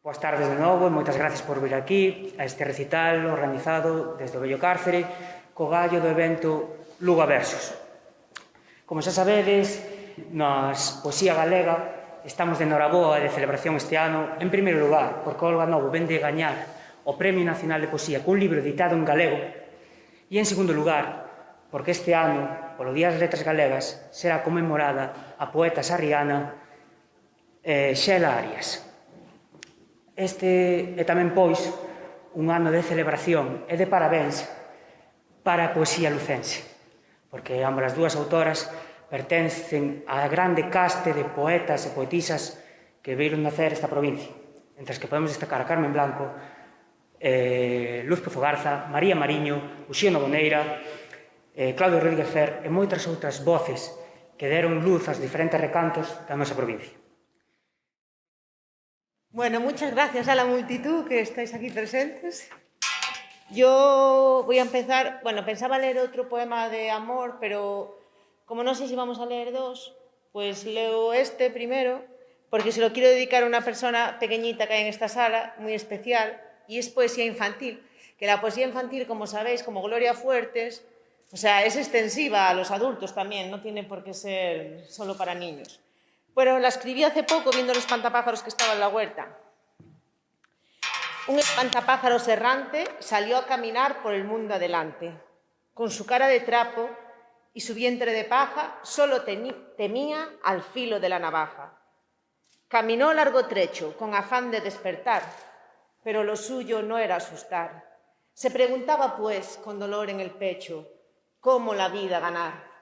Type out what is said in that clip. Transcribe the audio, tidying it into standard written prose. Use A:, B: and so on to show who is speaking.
A: Boas tardes de novo e moitas gracias por vir aquí a este recital organizado desde o Vello Cárcere co gallo do evento Luga Versos. Como xa sabedes, nas Poesía Galega estamos de noraboa e de celebración este ano, en primeiro lugar, porque Olga Novo vén de gañar o Premio Nacional de Poesía cun libro editado en galego, e en segundo lugar, porque este ano, polo Día das Letras Galegas, será conmemorada a poeta sarriana Xela Arias. Este é tamén, pois, un ano de celebración e de parabéns para a poesía lucense, porque ambas as dúas autoras pertencen á grande caste de poetas e poetisas que viron nacer esta provincia, entre as que podemos destacar a Carmen Blanco, Luz Pozo Garza, María Mariño, Uxío Noboneira, Claudio Rodríguez Fer e moitas outras voces que deron luz aos diferentes recantos da nosa provincia.
B: Bueno, muchas gracias a la multitud que estáis aquí presentes. Yo voy a empezar, bueno, pensaba leer otro poema de amor, pero como no sé si vamos a leer dos, pues leo este primero, porque se lo quiero dedicar a una persona pequeñita que hay en esta sala, muy especial, y es poesía infantil. Que la poesía infantil, como sabéis, como Gloria Fuertes, o sea, es extensiva a los adultos también, no tiene por qué ser solo para niños. Bueno, la escribí hace poco viendo los espantapájaros que estaba en la huerta. Un espantapájaros errante salió a caminar por el mundo adelante. Con su cara de trapo y su vientre de paja, solo temía al filo de la navaja. Caminó largo trecho, con afán de despertar, pero lo suyo no era asustar. Se preguntaba, pues, con dolor en el pecho, ¿cómo la vida ganar?